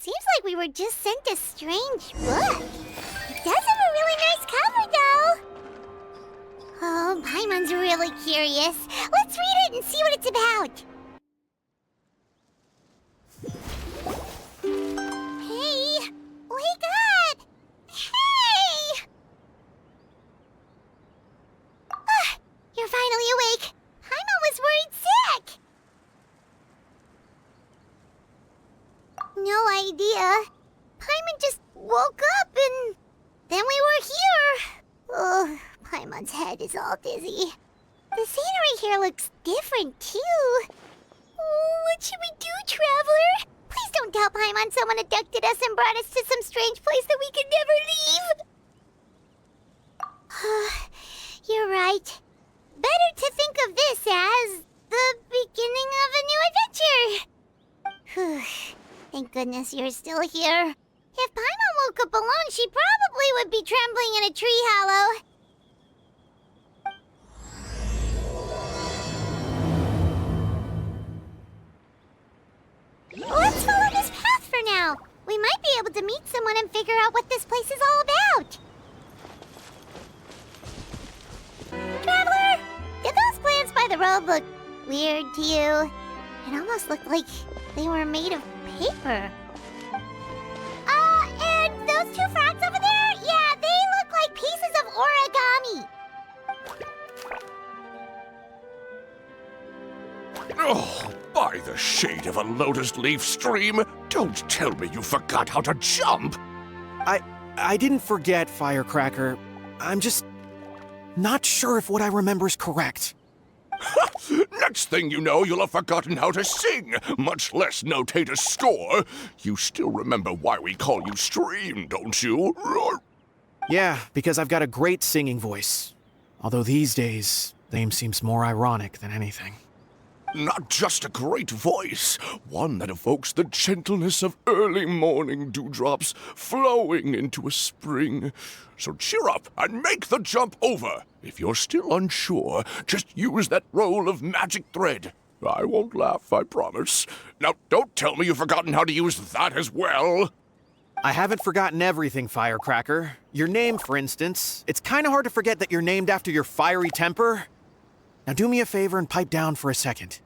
Seems like we were just sent a strange book. It does have a really nice cover, though. Oh, Paimon's really curious. Let's read it and see what it's about. Hey, wake up! Hey! Ah, you're finally awake. Paimon was worried sick. No idea. Paimon just woke up and then we were here. Oh, Paimon's head is all dizzy. The scenery here looks different, too. Oh, what should we do, Traveler? Please don't tell Paimon someone abducted us and brought us to some strange place that we could never leave. You're right. Better to think of this as the beginning of a new adventure. Thank goodness you're still here. If Paimon woke up alone, she probably would be trembling in a tree hollow. Let's follow this path for now. We might be able to meet someone and figure out what this place is all about. Traveler, did those plants by the road look weird to you? It almost looked like they were made of paper. And those two frogs over there? Yeah, they look like pieces of origami. Oh, by the shade of a lotus leaf stream, don't tell me you forgot how to jump! I didn't forget, Firecracker. I'm just not sure if what I remember is correct. Next thing you know, you'll have forgotten how to sing, much less notate a score. You still remember why we call you Stream, don't you? Yeah, because I've got a great singing voice. Although these days, name seems more ironic than anything. Not just a great voice, one that evokes the gentleness of early morning dewdrops flowing into a spring. So cheer up and make the jump over. If you're still unsure, just use that roll of magic thread. I won't laugh, I promise. Now, don't tell me you've forgotten how to use that as well. I haven't forgotten everything, Firecracker. Your name, for instance. It's kind of hard to forget that you're named after your fiery temper. Now do me a favor and pipe down for a second.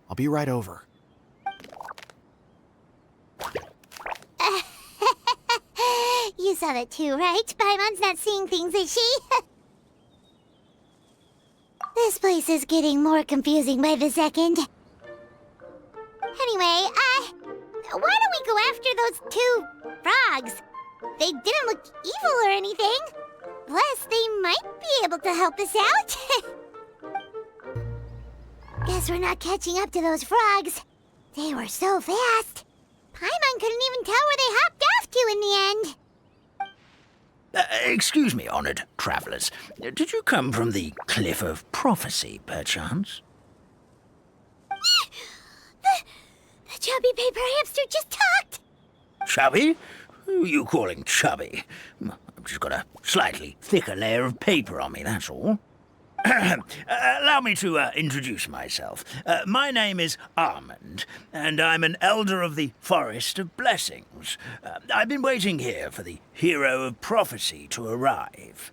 I'll be right over. You saw that too, right? Paimon's not seeing things, is she? This place is getting more confusing by the second. Anyway, why don't we go after those two frogs? They didn't look evil or anything. Plus, they might be able to help us out. Guess we're not catching up to those frogs. They were so fast. Paimon couldn't even tell where they hopped off to in the end. Excuse me, honored travelers. Did you come from the Cliff of Prophecy, perchance? The chubby paper hamster just talked. Chubby? Who are you calling chubby? I've just got a slightly thicker layer of paper on me, that's all. Allow me to introduce myself. My name is Armand, and I'm an elder of the Forest of Blessings. I've been waiting here for the hero of prophecy to arrive.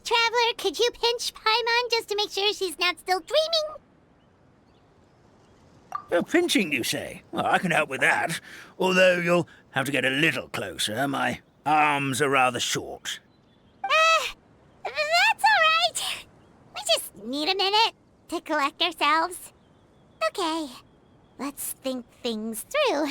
Traveler, could you pinch Paimon just to make sure she's not still dreaming? Pinching, you say? Well, I can help with that. Although you'll have to get a little closer. My arms are rather short. That's all right. We just need a minute to collect ourselves. Okay, let's think things through.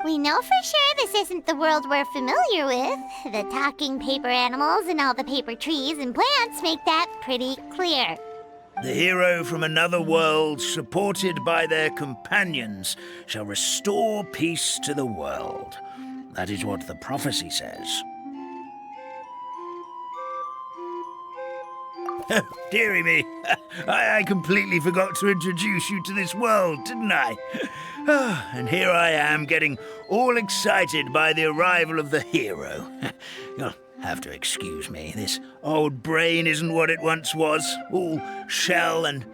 We know for sure this isn't the world we're familiar with. The talking paper animals and all the paper trees and plants make that pretty clear. The hero from another world, supported by their companions, shall restore peace to the world. That is what the prophecy says. Oh, dearie me, I completely forgot to introduce you to this world, didn't I? Oh, and here I am, getting all excited by the arrival of the hero. You'll have to excuse me. This old brain isn't what it once was, all shell and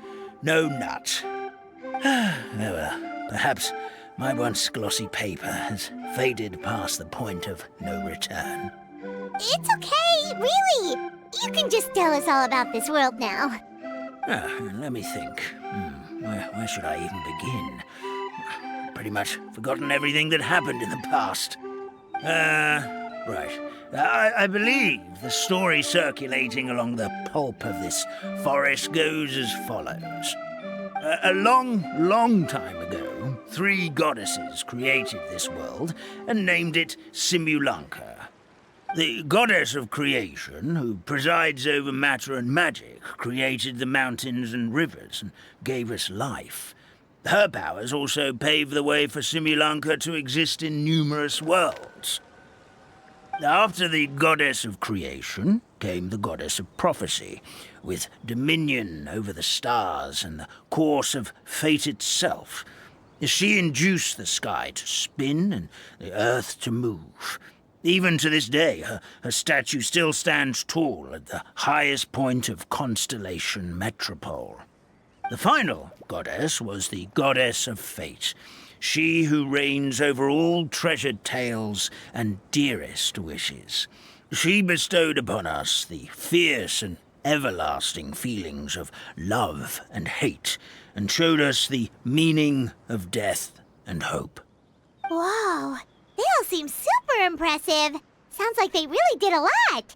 no nut. Oh well, perhaps My once glossy paper has faded past the point of no return. It's okay, really. You can just tell us all about this world now. Let me think. Where should I even begin? Pretty much forgotten everything that happened in the past. Right. I believe the story circulating along the pulp of this forest goes as follows. A long time ago, 3 goddesses created this world and named it Simulanka. The goddess of creation, who presides over matter and magic, created the mountains and rivers and gave us life. Her powers also paved the way for Simulanka to exist in numerous worlds. After the goddess of creation came the goddess of prophecy, with dominion over the stars and the course of fate itself. She induced the sky to spin and the earth to move. Even to this day, her statue still stands tall at the highest point of Constellation Metropole. The final goddess was the goddess of fate, she who reigns over all treasured tales and dearest wishes. She bestowed upon us the fierce and everlasting feelings of love and hate, and showed us the meaning of death and hope. Whoa, they all seem super impressive. Sounds like they really did a lot.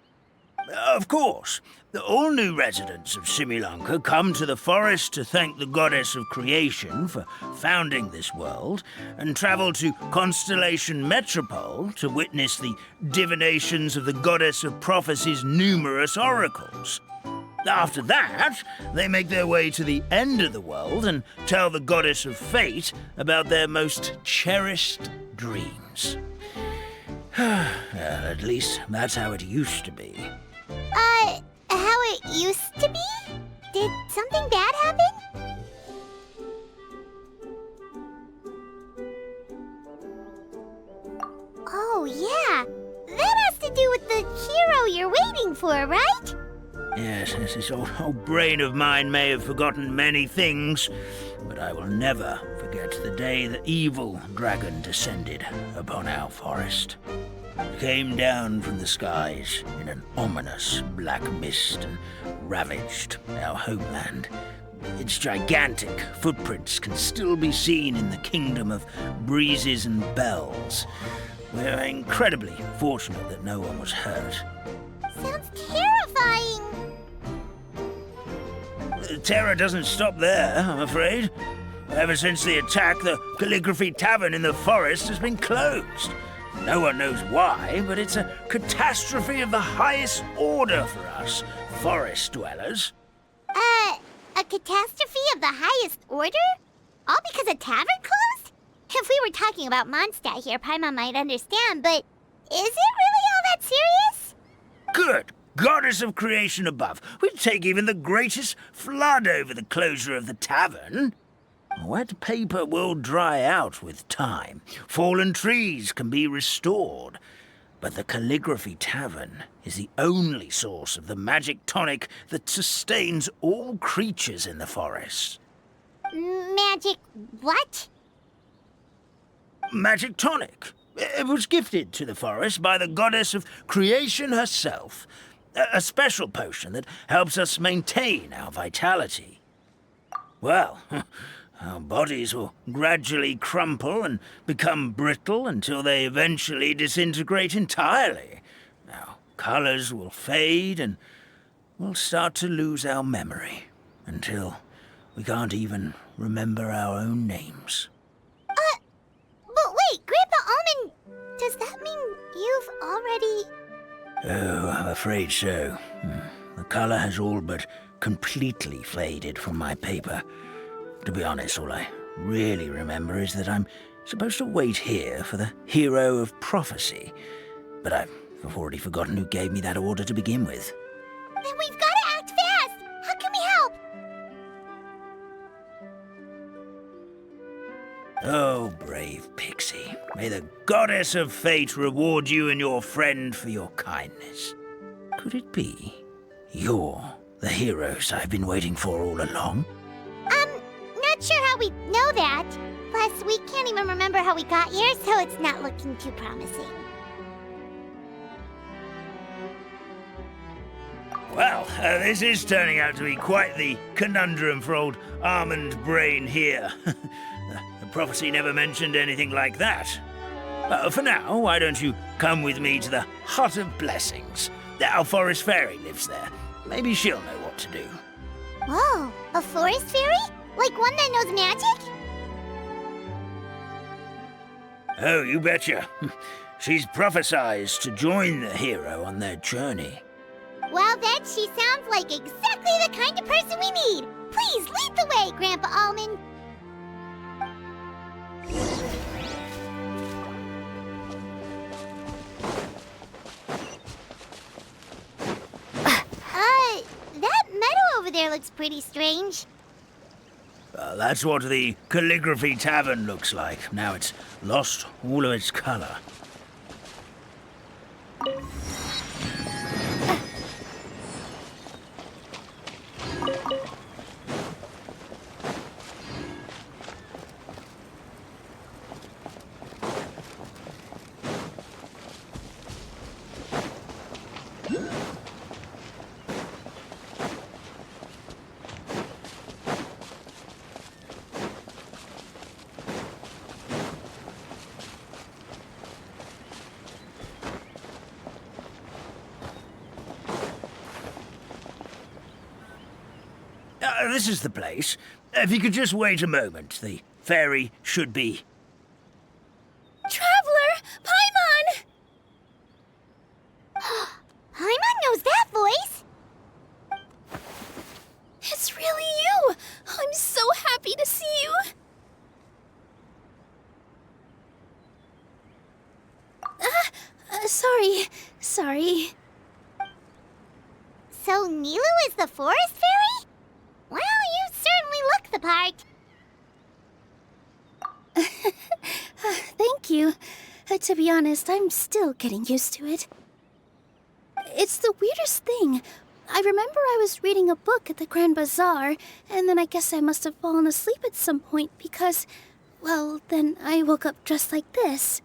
Of course. All new residents of Simulanka come to the forest to thank the goddess of creation for founding this world, and travel to Constellation Metropole to witness the divinations of the goddess of prophecy's numerous oracles. After that, they make their way to the end of the world and tell the goddess of fate about their most cherished dreams. At least that's how it used to be. How it used to be? Did something bad happen? Oh, yeah. That has to do with the hero you're waiting for, right? Yes, this old brain of mine may have forgotten many things, but I will never forget the day the evil dragon descended upon our forest. It came down from the skies in an ominous black mist and ravaged our homeland. Its gigantic footprints can still be seen in the kingdom of breezes and bells. We're incredibly fortunate that no one was hurt. Sounds terrifying. The terror doesn't stop there, I'm afraid. Ever since the attack, the Calligraphy Tavern in the forest has been closed. No one knows why, but it's a catastrophe of the highest order for us, forest dwellers. A catastrophe of the highest order? All because a tavern closed? If we were talking about Mondstadt here, Paimon might understand, but is it really all that serious? Good goddess of creation above. We'd take even the greatest flood over the closure of the tavern. Wet paper will dry out with time. Fallen trees can be restored. But the Calligraphy Tavern is the only source of the magic tonic that sustains all creatures in the forest. Magic what? Magic tonic. It was gifted to the forest by the goddess of creation herself. A special potion that helps us maintain our vitality. Well, our bodies will gradually crumple and become brittle until they eventually disintegrate entirely. Our colors will fade and we'll start to lose our memory until we can't even remember our own names. But wait, Grandpa Almond, does that mean you've already... Oh, I'm afraid so. The color has all but completely faded from my paper. To be honest, all I really remember is that I'm supposed to wait here for the hero of prophecy. But I've already forgotten who gave me that order to begin with. Then we've got to act fast! How can we help? Oh, brave Pixie. May the goddess of fate reward you and your friend for your kindness. Could it be you're the heroes I've been waiting for all along? Not sure how we know that. Plus, we can't even remember how we got here, so it's not looking too promising. Well, this is turning out to be quite the conundrum for old Almond Brain here. The prophecy never mentioned anything like that. For now, why don't you come with me to the Hut of Blessings? Our forest fairy lives there. Maybe she'll know what to do. Whoa, a forest fairy? Like one that knows magic? Oh, you betcha. She's prophesied to join the hero on their journey. Well then, she sounds like exactly the kind of person we need. Please lead the way, Grandpa Almond. That meadow over there looks pretty strange. That's what the Calligraphy Tavern looks like. Now it's lost all of its color. This is the place. If you could just wait a moment, the fairy should be... Traveler! Paimon! Paimon knows that voice! It's really you! I'm so happy to see you! Sorry. So Nilu is the forest fairy? Well, you certainly look the part. Thank you. To be honest, I'm still getting used to it. It's the weirdest thing. I remember I was reading a book at the Grand Bazaar, and then I guess I must have fallen asleep at some point because, well, then I woke up just like this.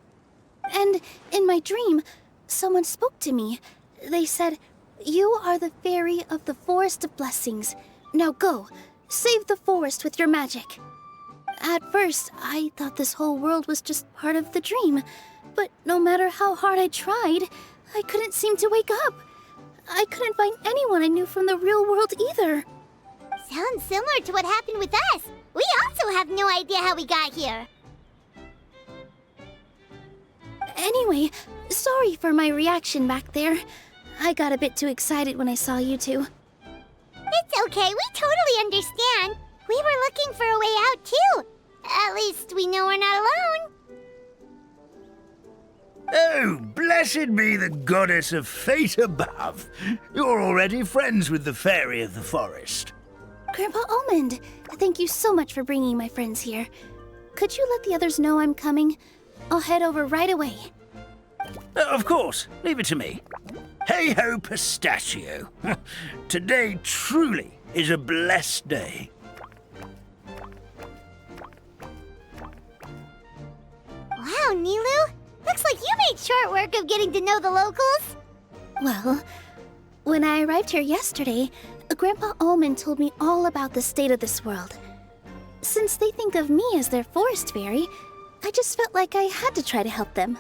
And in my dream, someone spoke to me. They said, "You are the fairy of the Forest of Blessings. Now go, save the forest with your magic." At first, I thought this whole world was just part of the dream, but no matter how hard I tried, I couldn't seem to wake up. I couldn't find anyone I knew from the real world either. Sounds similar to what happened with us. We also have no idea how we got here. Anyway, sorry for my reaction back there. I got a bit too excited when I saw you two. It's okay, we totally understand. We were looking for a way out too. At least we know we're not alone. Oh, blessed be the goddess of fate above. You're already friends with the fairy of the forest. Grandpa Almond, thank you so much for bringing my friends here. Could you let the others know I'm coming? I'll head over right away. Of course, leave it to me. Hey-ho, pistachio. Today truly is a blessed day. Wow, Nilu. Looks like you made short work of getting to know the locals. Well, when I arrived here yesterday, Grandpa Almond told me all about the state of this world. Since they think of me as their forest fairy, I just felt like I had to try to help them.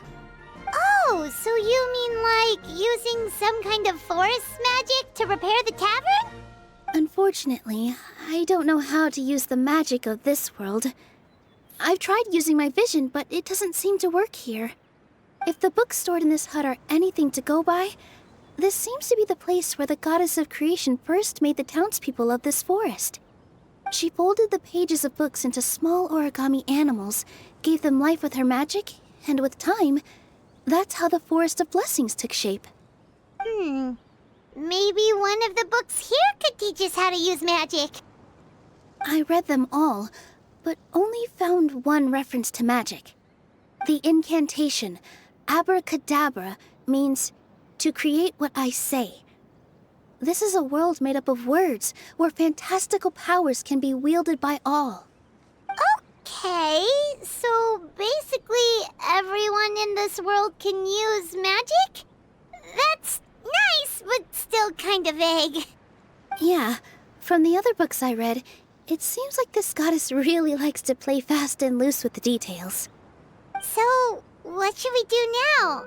Oh, so you mean like using some kind of forest magic to repair the tavern? Unfortunately, I don't know how to use the magic of this world. I've tried using my vision, but it doesn't seem to work here. If the books stored in this hut are anything to go by, this seems to be the place where the goddess of creation first made the townspeople of this forest. She folded the pages of books into small origami animals, gave them life with her magic, and with time, that's how the Forest of Blessings took shape. Maybe one of the books here could teach us how to use magic. I read them all, but only found one reference to magic. The incantation, abracadabra, means to create what I say. This is a world made up of words, where fantastical powers can be wielded by all. Oh, Okay, so basically everyone in this world can use magic? That's nice, but still kind of vague. Yeah, from the other books I read, it seems like this goddess really likes to play fast and loose with the details. So, what should we do now?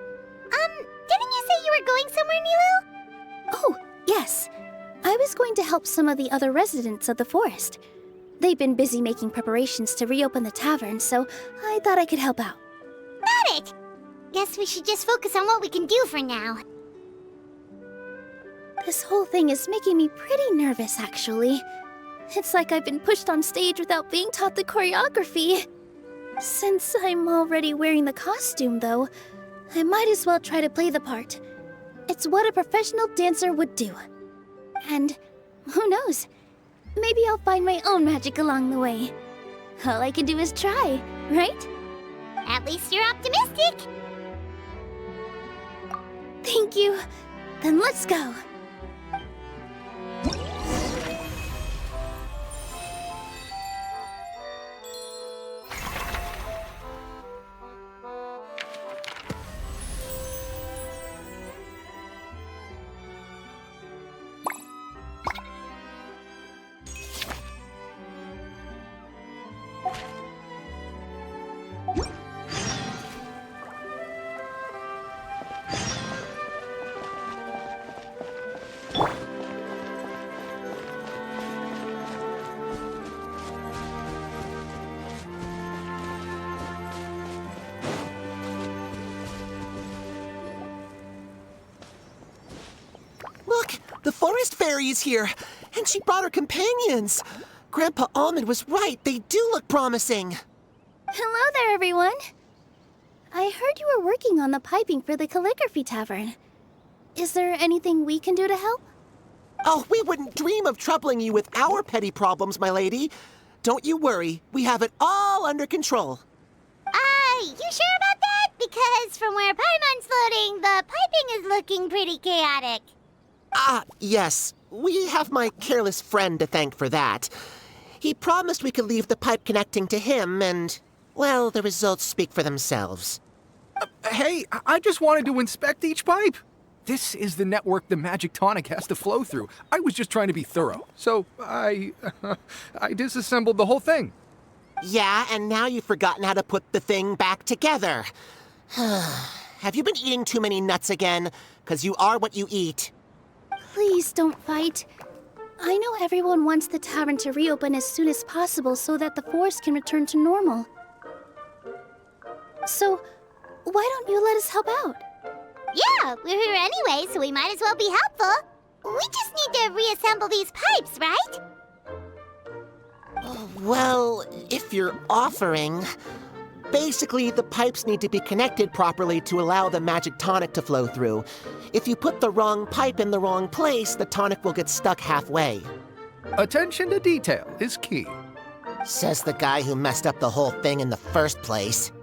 Didn't you say you were going somewhere, Nilu? Oh, yes. I was going to help some of the other residents of the forest. They've been busy making preparations to reopen the tavern, so I thought I could help out. Got it! Guess we should just focus on what we can do for now. This whole thing is making me pretty nervous, actually. It's like I've been pushed on stage without being taught the choreography. Since I'm already wearing the costume, though, I might as well try to play the part. It's what a professional dancer would do. And who knows? Maybe I'll find my own magic along the way. All I can do is try, right? At least you're optimistic. Thank you. Then let's go. Look, the forest fairy is here, and she brought her companions. Grandpa Almond was right. They do look promising. Hello there, everyone. I heard you were working on the piping for the calligraphy tavern. Is there anything we can do to help? Oh, we wouldn't dream of troubling you with our petty problems, my lady. Don't you worry. We have it all under control. You sure about that? Because from where Paimon's floating, the piping is looking pretty chaotic. Ah, yes. We have my careless friend to thank for that. He promised we could leave the pipe connecting to him, and, well, the results speak for themselves. Hey, I just wanted to inspect each pipe. This is the network the magic tonic has to flow through. I was just trying to be thorough, so I disassembled the whole thing. Yeah, and now you've forgotten how to put the thing back together. Have you been eating too many nuts again? 'Cause you are what you eat. Please don't fight. I know everyone wants the tavern to reopen as soon as possible so that the forest can return to normal. So, why don't you let us help out? Yeah, we're here anyway, so we might as well be helpful. We just need to reassemble these pipes, right? Well, if you're offering... Basically, the pipes need to be connected properly to allow the magic tonic to flow through. If you put the wrong pipe in the wrong place, the tonic will get stuck halfway. Attention to detail is key. Says the guy who messed up the whole thing in the first place.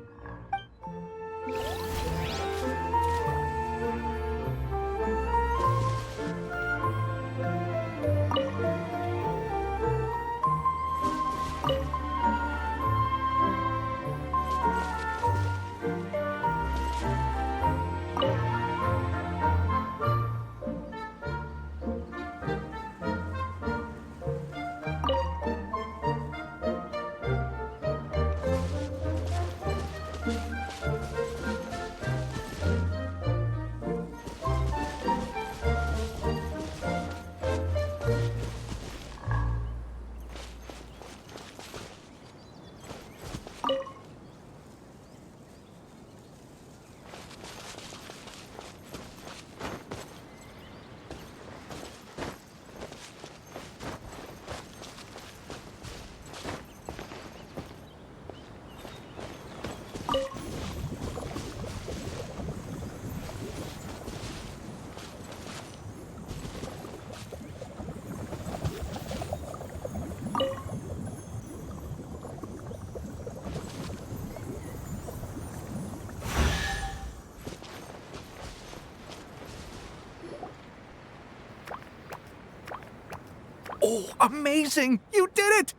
Oh, amazing! You did it!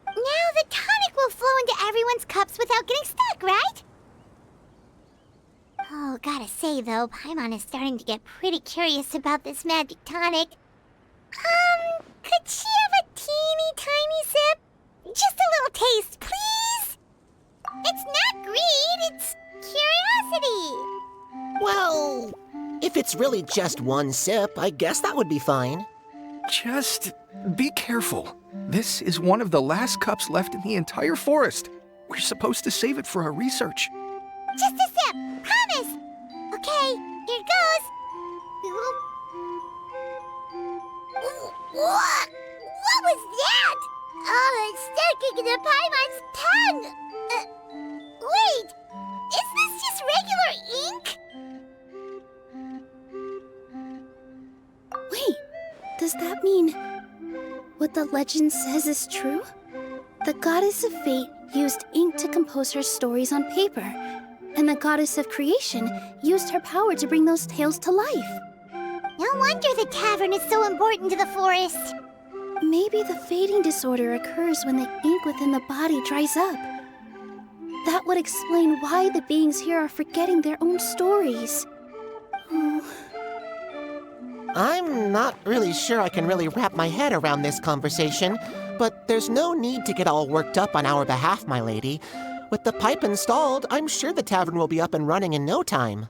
Now the tonic will flow into everyone's cups without getting stuck, right? Oh, gotta say though, Paimon is starting to get pretty curious about this magic tonic. Could she have a teeny tiny sip? Just a little taste, please? It's not greed, it's curiosity. Well, if it's really just one sip, I guess that would be fine. Just be careful. This is one of the last cups left in the entire forest. We're supposed to save it for our research. Just a sip, promise. Okay, here goes. What was that? Oh, it's sticking to Paimon's tongue. Wait, is this just regular ink? Wait, does that mean what the legend says is true? The goddess of fate used ink to compose her stories on paper, and the goddess of creation used her power to bring those tales to life. No wonder the tavern is so important to the forest. Maybe the fading disorder occurs when the ink within the body dries up. That would explain why the beings here are forgetting their own stories. Oh. I'm not really sure I can really wrap my head around this conversation, but there's no need to get all worked up on our behalf, my lady. With the pipe installed, I'm sure the tavern will be up and running in no time.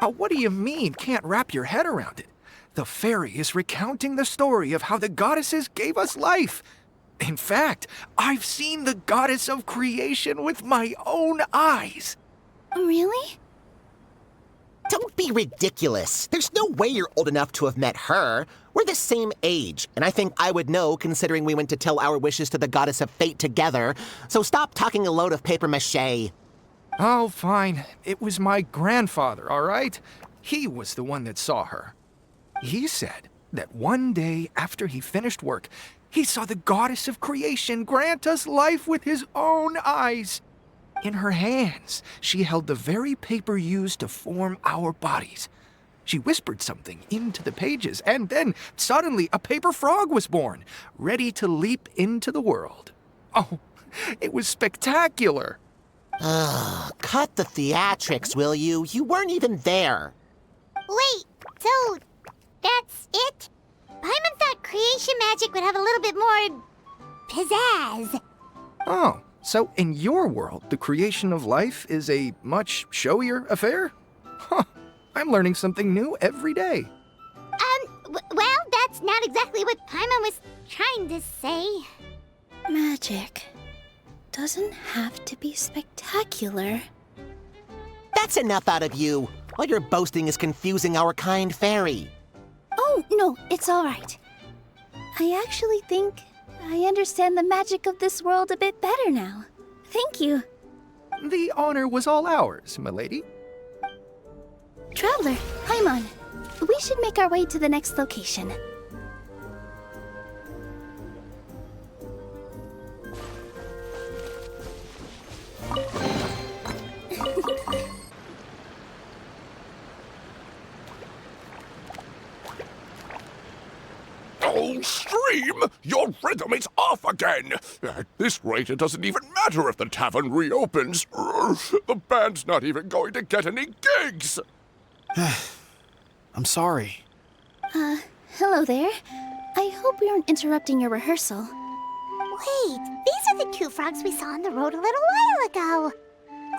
What do you mean, can't wrap your head around it? The fairy is recounting the story of how the goddesses gave us life. In fact, I've seen the goddess of creation with my own eyes. Really? Don't be ridiculous. There's no way you're old enough to have met her. We're the same age, and I think I would know considering we went to tell our wishes to the goddess of fate together. So stop talking a load of papier-mâché. Oh, fine. It was my grandfather, all right? He was the one that saw her. He said that one day after he finished work, he saw the goddess of creation grant us life with his own eyes. In her hands, she held the very paper used to form our bodies. She whispered something into the pages, and then suddenly a paper frog was born, ready to leap into the world. Oh, it was spectacular. Cut the theatrics, will you? You weren't even there. Wait, so that's it? Paimon thought creation magic would have a little bit more pizzazz. Oh, so in your world, the creation of life is a much showier affair? Huh, I'm learning something new every day. Well, that's not exactly what Paimon was trying to say. Magic doesn't have to be spectacular. That's enough out of you. All your boasting is confusing our kind fairy. Oh, no, it's all right. I actually think I understand the magic of this world a bit better now. Thank you. The honor was all ours, milady. Traveler, Paimon, we should make our way to the next location. Oh, Stream! Your rhythm is off again! At this rate, it doesn't even matter if the tavern reopens. The band's not even going to get any gigs! I'm sorry. Hello there. I hope we aren't interrupting your rehearsal. Wait, these are the two frogs we saw on the road a little while ago.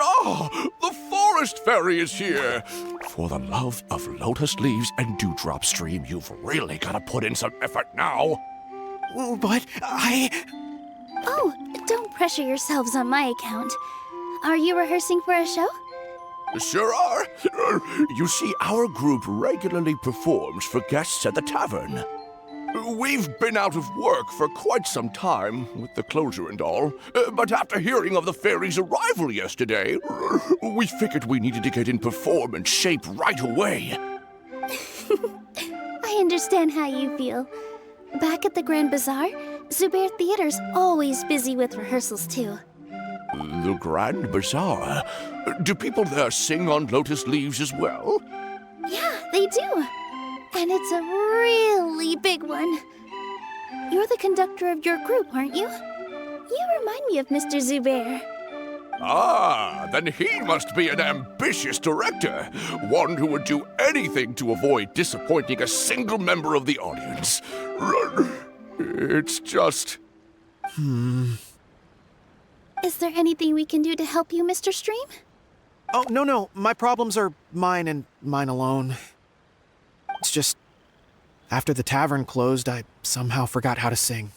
Ah, the forest fairy is here! For the love of lotus leaves and dewdrop stream, you've really got to put in some effort now. But Oh, don't pressure yourselves on my account. Are you rehearsing for a show? Sure are. You see, our group regularly performs for guests at the tavern. We've been out of work for quite some time, with the closure and all. But after hearing of the fairy's arrival yesterday, we figured we needed to get in performance shape right away. I understand how you feel. Back at the Grand Bazaar, Zubair Theater's always busy with rehearsals too. The Grand Bazaar? Do people there sing on lotus leaves as well? Yeah, they do. And it's a really big one. You're the conductor of your group, aren't you? You remind me of Mr. Zubair. Ah, then he must be an ambitious director. One who would do anything to avoid disappointing a single member of the audience. It's just... Is there anything we can do to help you, Mr. Stream? Oh, no. My problems are mine and mine alone. It's just, after the tavern closed, I somehow forgot how to sing.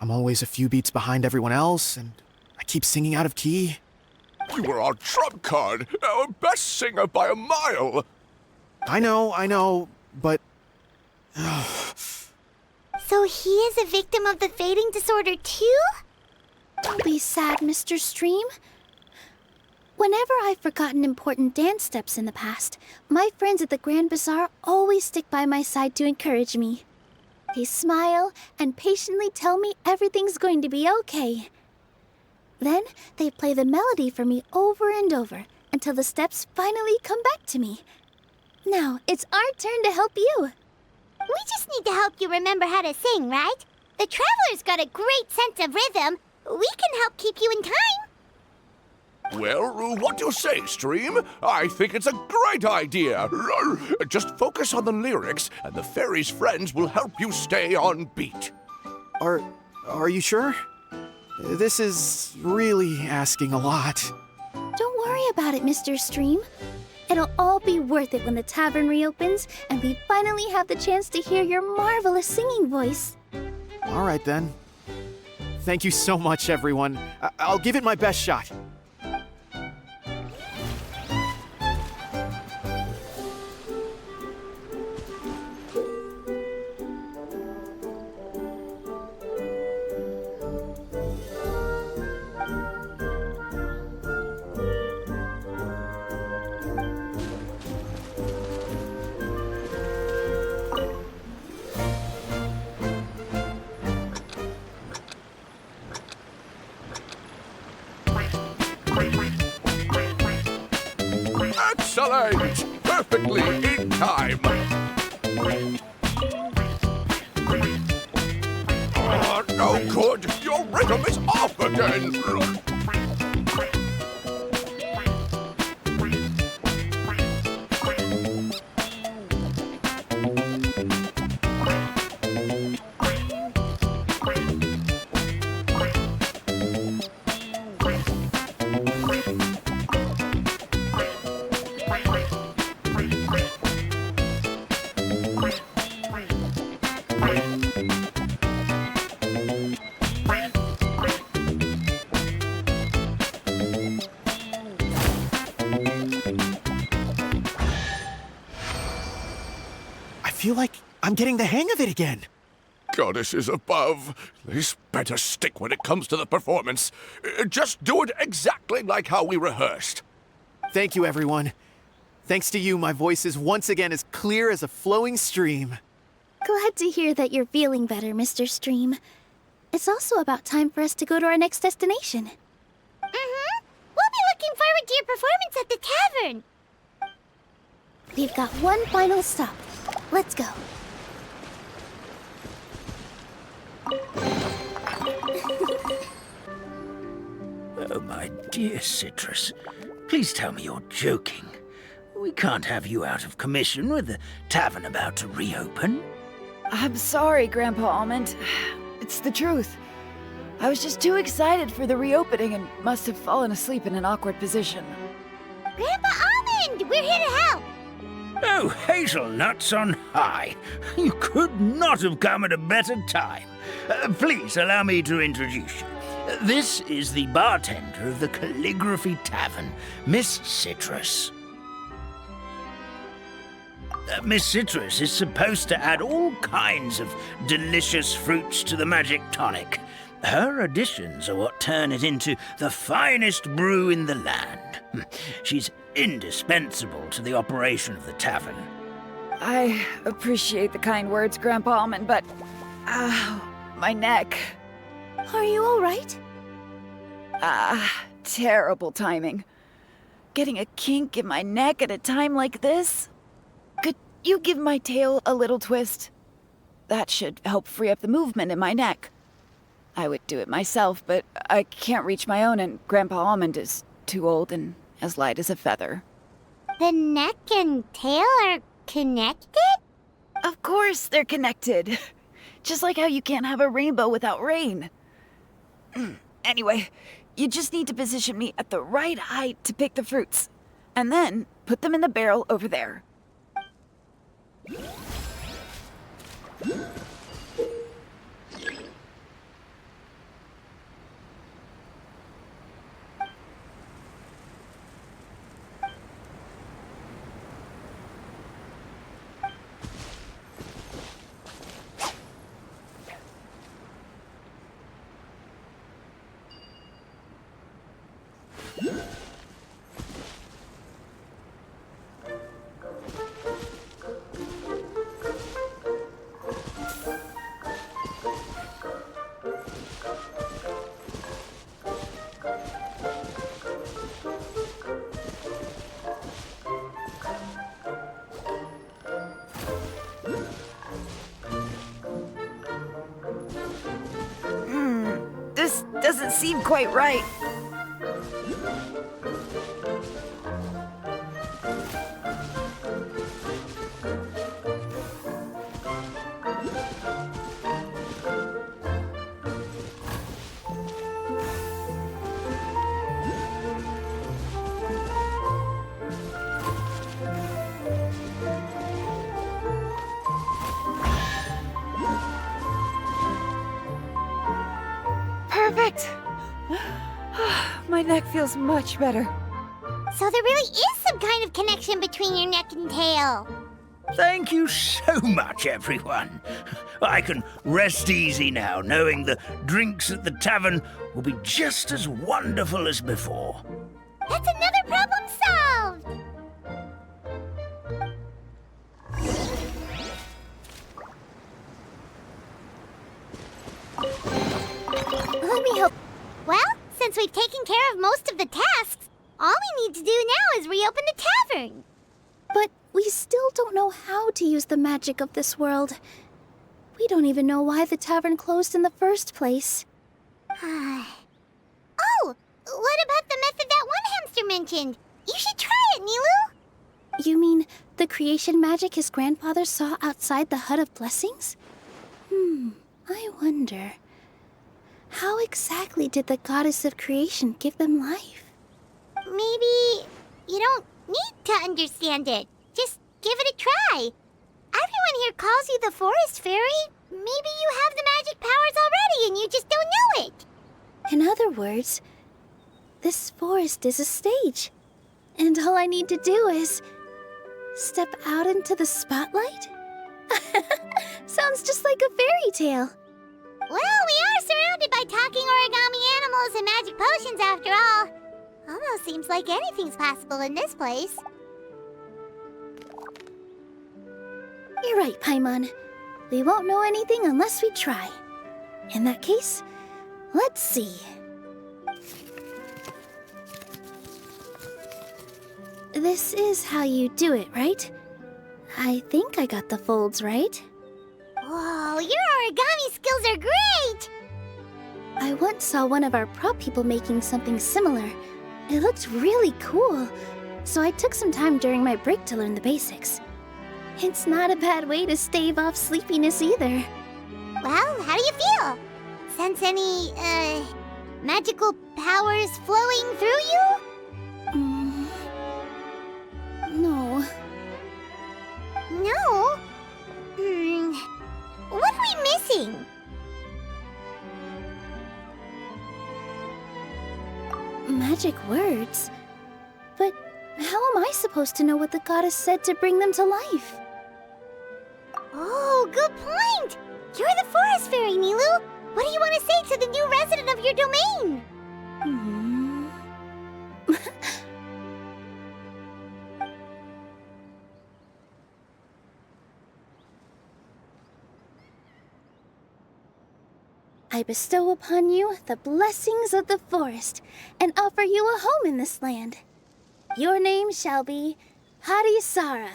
I'm always a few beats behind everyone else, and I keep singing out of key. You were our trump card, our best singer by a mile. I know, but... So he is a victim of the fading disorder too? Don't be sad, Mr. Stream. Whenever I've forgotten important dance steps in the past, my friends at the Grand Bazaar always stick by my side to encourage me. They smile and patiently tell me everything's going to be okay. Then they play the melody for me over and over until the steps finally come back to me. Now it's our turn to help you. We just need to help you remember how to sing, right? The Traveler's got a great sense of rhythm. We can help keep you in time. Well, what do you say, Stream? I think it's a great idea. Just focus on the lyrics, and the fairy's friends will help you stay on beat. Are you sure? This is really asking a lot. Don't worry about it, Mr. Stream. It'll all be worth it when the tavern reopens and we finally have the chance to hear your marvelous singing voice. All right, then. Thank you so much, everyone. I'll give it my best shot. Excellent! Perfectly in time. Oh, no good! Your rhythm is off again! I feel like I'm getting the hang of it again. Goddesses above, this better stick when it comes to the performance. Just do it exactly like how we rehearsed. Thank you, everyone. Thanks to you, my voice is once again as clear as a flowing stream. Glad to hear that you're feeling better, Mr. Stream. It's also about time for us to go to our next destination. Mm-hmm. We'll be looking forward to your performance at the tavern. We've got one final stop. Let's go. Oh, my dear Citrus. Please tell me you're joking. We can't have you out of commission with the tavern about to reopen. I'm sorry, Grandpa Almond. It's the truth. I was just too excited for the reopening and must have fallen asleep in an awkward position. Grandpa Almond, we're here to help. Oh, hazelnuts on high. You could not have come at a better time. Please allow me to introduce you. This is the bartender of the Calligraphy Tavern, Miss Citrus. Miss Citrus is supposed to add all kinds of delicious fruits to the magic tonic. Her additions are what turn it into the finest brew in the land. She's indispensable to the operation of the tavern. I appreciate the kind words, Grandpa Almond, but... Ow, my neck. Are you all right? Terrible timing. Getting a kink in my neck at a time like this? Could you give my tail a little twist? That should help free up the movement in my neck. I would do it myself, but I can't reach my own, and Grandpa Almond is too old and as light as a feather. The neck and tail are connected? Of course they're connected. Just like how you can't have a rainbow without rain. Anyway, you just need to position me at the right height to pick the fruits. And then put them in the barrel over there. This doesn't seem quite right. Perfect! My neck feels much better. So there really is some kind of connection between your neck and tail. Thank you so much, everyone. I can rest easy now, knowing the drinks at the tavern will be just as wonderful as before. That's another problem solved! Let me help. Well, since we've taken care of most of the tasks, all we need to do now is reopen the tavern. But we still don't know how to use the magic of this world. We don't even know why the tavern closed in the first place. Oh, what about the method that one hamster mentioned? You should try it, Nilu. You mean the creation magic his grandfather saw outside the Hut of Blessings? I wonder. How exactly did the goddess of creation give them life? Maybe you don't need to understand it. Just give it a try. Everyone here calls you the Forest Fairy. Maybe you have the magic powers already and you just don't know it. In other words, this forest is a stage. And all I need to do is step out into the spotlight? Sounds just like a fairy tale. Well, we are surrounded by talking origami animals and magic potions after all. Almost seems like anything's possible in this place. You're right, Paimon. We won't know anything unless we try. In that case, let's see. This is how you do it, right? I think I got the folds right. Whoa, your origami skills are great! I once saw one of our prop people making something similar. It looked really cool, so I took some time during my break to learn the basics. It's not a bad way to stave off sleepiness either. Well, how do you feel? Sense any, magical powers flowing through you? No. No? What are we missing? Magic words? But how am I supposed to know what the goddess said to bring them to life? Oh, good point! You're the Forest Fairy, Nilu! What do you want to say to the new resident of your domain? I bestow upon you the blessings of the forest and offer you a home in this land. Your name shall be Harisara.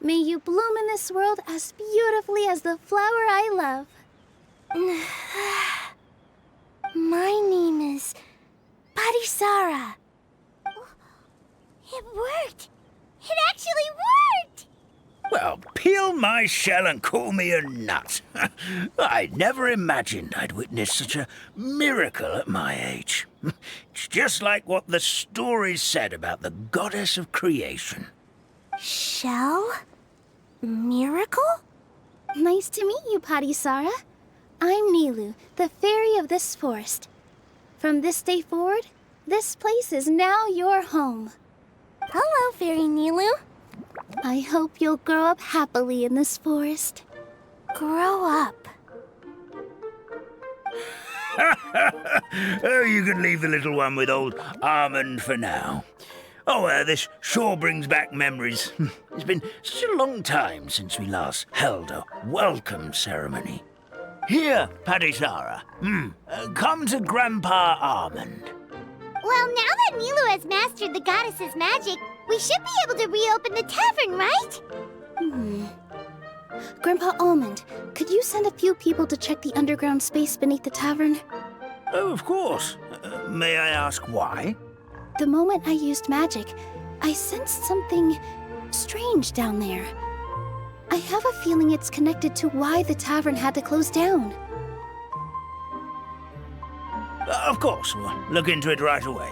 May you bloom in this world as beautifully as the flower I love. My name is Parisara. It worked! It actually worked! Well, peel my shell and call me a nut. I never imagined I'd witness such a miracle at my age. It's just like what the stories said about the goddess of creation. Shell? Miracle? Nice to meet you, Parisara. I'm Nilu, the fairy of this forest. From this day forward, this place is now your home. Hello, Fairy Nilu. I hope you'll grow up happily in this forest. Grow up. Oh, you can leave the little one with old Almond for now. Oh, this sure brings back memories. It's been such a long time since we last held a welcome ceremony. Here, Parisara. Come to Grandpa Almond. Well, now that Nilu has mastered the goddess's magic, we should be able to reopen the tavern, right? Grandpa Almond, could you send a few people to check the underground space beneath the tavern? Oh, of course. May I ask why? The moment I used magic, I sensed something strange down there. I have a feeling it's connected to why the tavern had to close down. Of course, we'll look into it right away.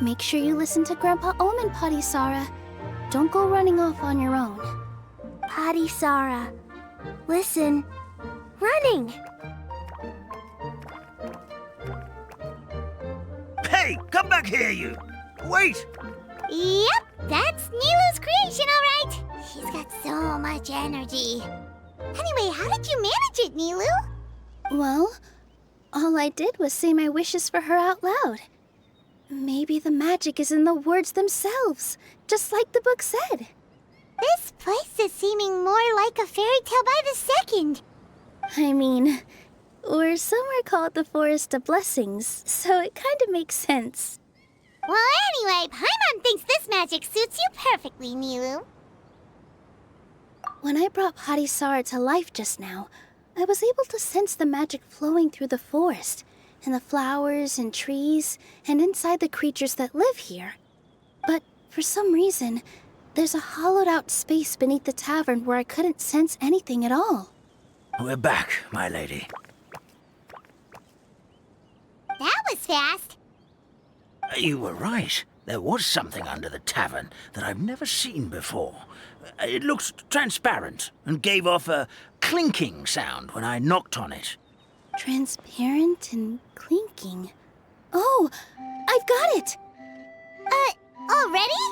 Make sure you listen to Grandpa Almond, Parisara. Don't go running off on your own. Parisara. Listen. Running! Hey, come back here, you! Wait! Yep, that's Nilu's creation, all right. She's got so much energy. Anyway, how did you manage it, Nilu? Well, all I did was say my wishes for her out loud. Maybe the magic is in the words themselves, just like the book said. This place is seeming more like a fairy tale by the second. I mean, or somewhere called the Forest of Blessings, so it kind of makes sense. Well, anyway, Paimon thinks this magic suits you perfectly, Nilu. When I brought Parisara to life just now, I was able to sense the magic flowing through the forest, and the flowers and trees, and inside the creatures that live here. But for some reason, there's a hollowed-out space beneath the tavern where I couldn't sense anything at all. We're back, my lady. That was fast. You were right. There was something under the tavern that I've never seen before. It looked transparent and gave off a clinking sound when I knocked on it. Transparent and clinking. Oh, I've got it! Already?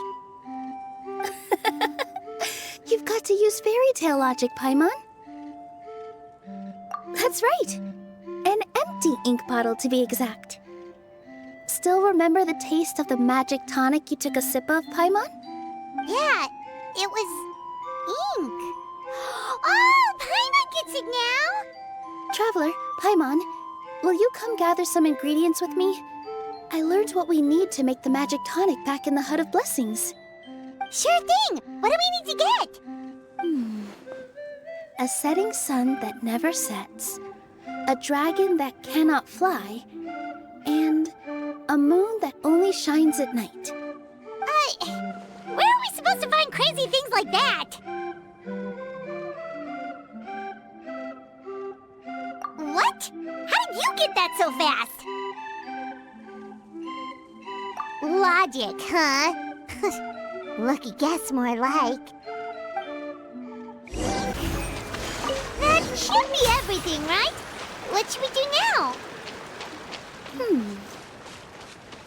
You've got to use fairy tale logic, Paimon. That's right. An empty ink bottle, to be exact. Still remember the taste of the magic tonic you took a sip of, Paimon? Yeah, it was ink. Oh, Paimon gets it now! Traveler, Paimon, will you come gather some ingredients with me? I learned what we need to make the magic tonic back in the Hut of Blessings. Sure thing! What do we need to get? A setting sun that never sets, a dragon that cannot fly, and a moon that only shines at night. Where are we supposed to find crazy things like that? What? How did you get that so fast? Logic, huh? Lucky guess, more like. That should be everything, right? What should we do now?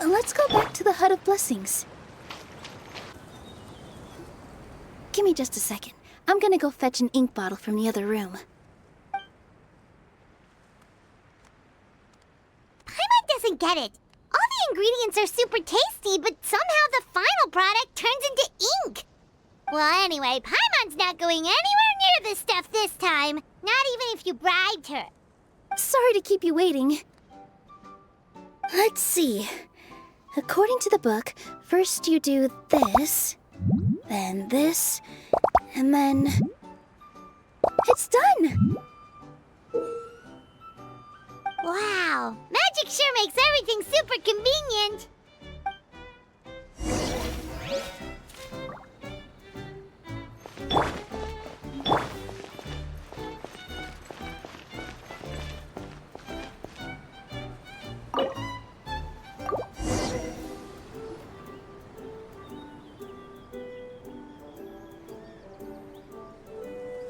Let's go back to the Hut of Blessings. Give me just a second. I'm gonna go fetch an ink bottle from the other room. Paimon doesn't get it. All the ingredients are super tasty, but somehow the final product turns into ink. Well, anyway, Paimon's not going anywhere near this stuff this time. Not even if you bribed her. Sorry to keep you waiting. Let's see. According to the book, first you do this, then this, and then... It's done! Wow, magic sure makes everything super convenient.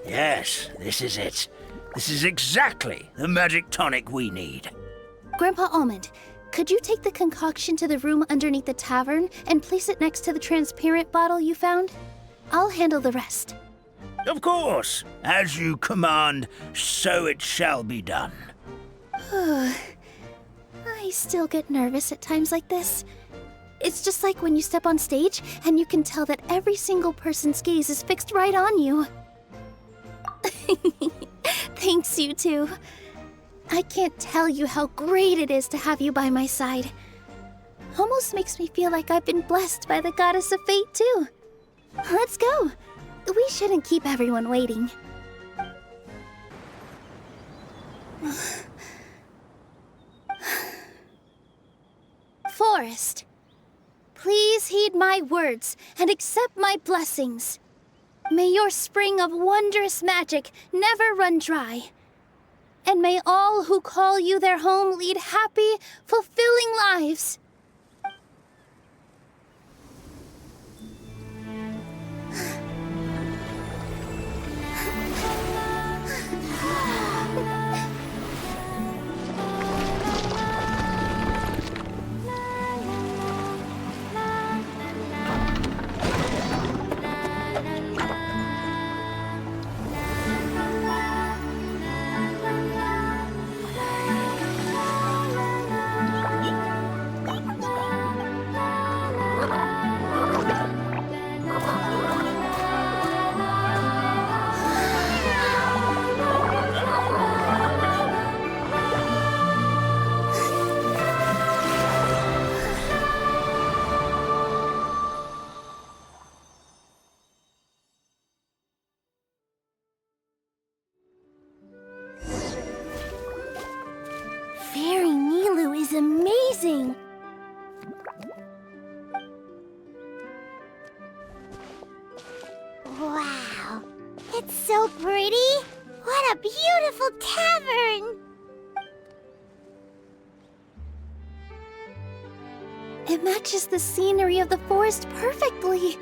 Yes, this is it. This is exactly the magic tonic we need. Grandpa Almond, could you take the concoction to the room underneath the tavern and place it next to the transparent bottle you found? I'll handle the rest. Of course. As you command, so it shall be done. I still get nervous at times like this. It's just like when you step on stage and you can tell that every single person's gaze is fixed right on you. Thanks, you two. I can't tell you how great it is to have you by my side. Almost makes me feel like I've been blessed by the goddess of fate, too. Let's go. We shouldn't keep everyone waiting. Forest, please heed my words and accept my blessings. May your spring of wondrous magic never run dry. And may all who call you their home lead happy, fulfilling lives. Fairy Nilu is amazing! Wow, it's so pretty! What a beautiful tavern! It matches the scenery of the forest perfectly.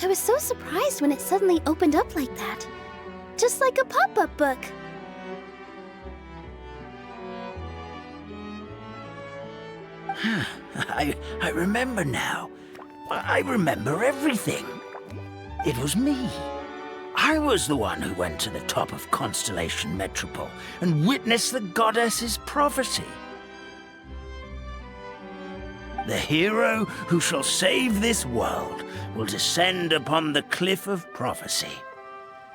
I was so surprised when it suddenly opened up like that. Just like a pop-up book. I remember now. I remember everything. It was me. I was the one who went to the top of Constellation Metropole and witnessed the goddess's prophecy. The hero who shall save this world will descend upon the cliff of prophecy.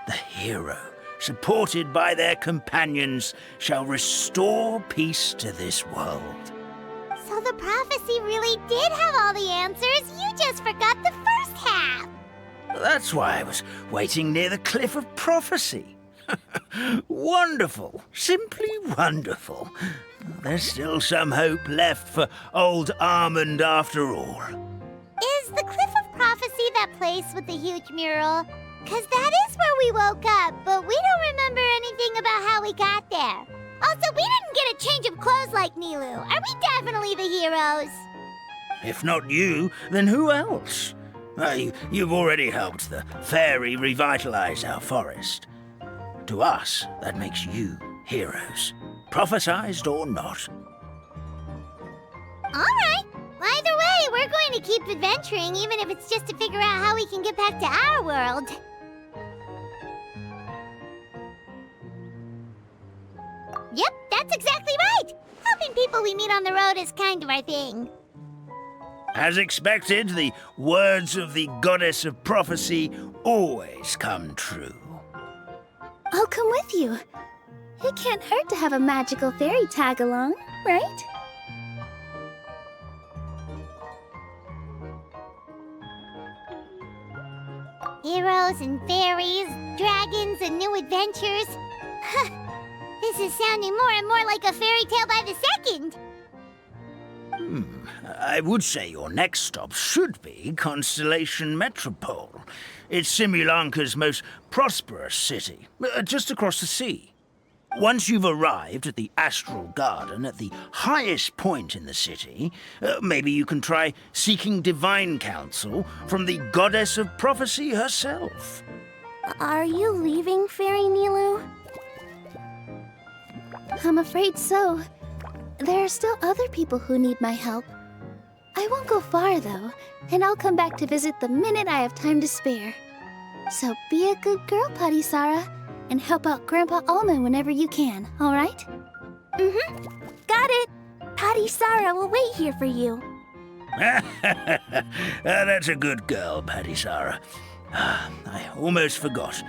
The hero, supported by their companions, shall restore peace to this world. So the prophecy really did have all the answers. You just forgot the first half. That's why I was waiting near the cliff of prophecy. Wonderful. Simply wonderful. There's still some hope left for old Almond after all. Is the Cliff of Prophecy that place with the huge mural? 'Cause that is where we woke up, but we don't remember anything about how we got there. Also, we didn't get a change of clothes like Nilu. Are we definitely the heroes? If not you, then who else? You've already helped the fairy revitalize our forest. To us, that makes you heroes, prophesized or not. All right. Either way, we're going to keep adventuring, even if it's just to figure out how we can get back to our world. Yep, that's exactly right. Helping people we meet on the road is kind of our thing. As expected, the words of the goddess of prophecy always come true. I'll come with you. It can't hurt to have a magical fairy tag along, right? Heroes and fairies, dragons and new adventures. This is sounding more and more like a fairy tale by the second. I would say your next stop should be Constellation Metropole. It's Simulanka's most prosperous city, just across the sea. Once you've arrived at the Astral Garden at the highest point in the city, maybe you can try seeking divine counsel from the goddess of prophecy herself. Are you leaving, Fairy Nilu? I'm afraid so. There are still other people who need my help. I won't go far, though, and I'll come back to visit the minute I have time to spare. So be a good girl, Patisara, and help out Grandpa Almond whenever you can, all right? Mm-hmm. Got it. Patisara will wait here for you. That's a good girl, Patisara. I almost forgot.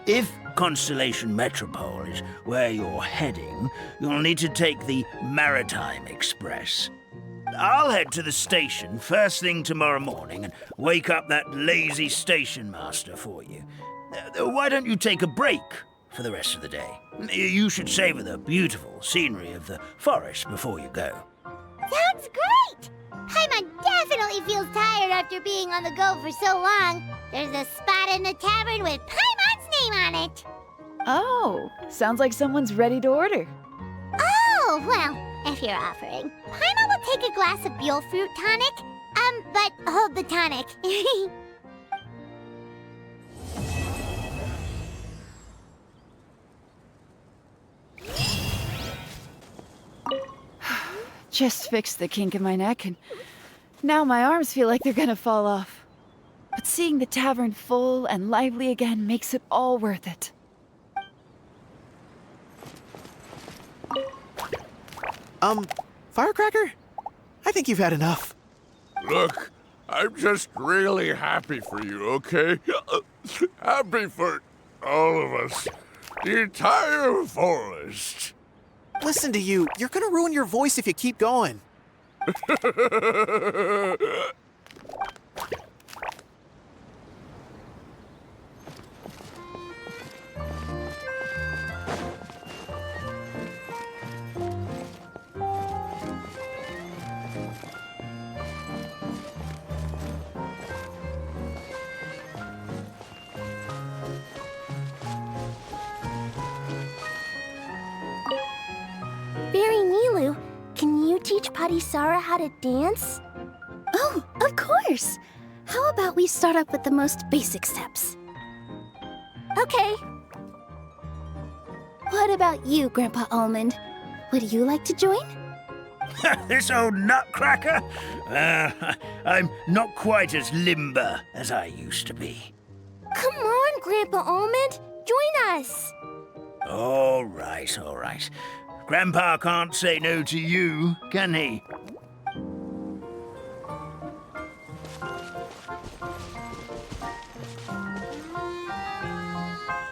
If Constellation Metropole is where you're heading, you'll need to take the Maritime Express. I'll head to the station first thing tomorrow morning and wake up that lazy station master for you. Why don't you take a break for the rest of the day? You should savor the beautiful scenery of the forest before you go. Sounds great! Paimon definitely feels tired after being on the go for so long. There's a spot in the tavern with Paimon's name on it. Oh, sounds like someone's ready to order. Oh, well, if you're offering, Paimon will take a glass of Buell fruit tonic. But hold the tonic. Just fixed the kink in my neck, and now my arms feel like they're gonna fall off. But seeing the tavern full and lively again makes it all worth it. Firecracker? I think you've had enough. Look, I'm just really happy for you, okay? Happy for all of us. The entire forest. Listen to you. You're gonna ruin your voice if you keep going. Fairy Nilu, can you teach Patisara how to dance? Oh, of course! How about we start up with the most basic steps? Okay. What about you, Grandpa Almond? Would you like to join? This old nutcracker? I'm not quite as limber as I used to be. Come on, Grandpa Almond! Join us! All right, all right. Grandpa can't say no to you, can he?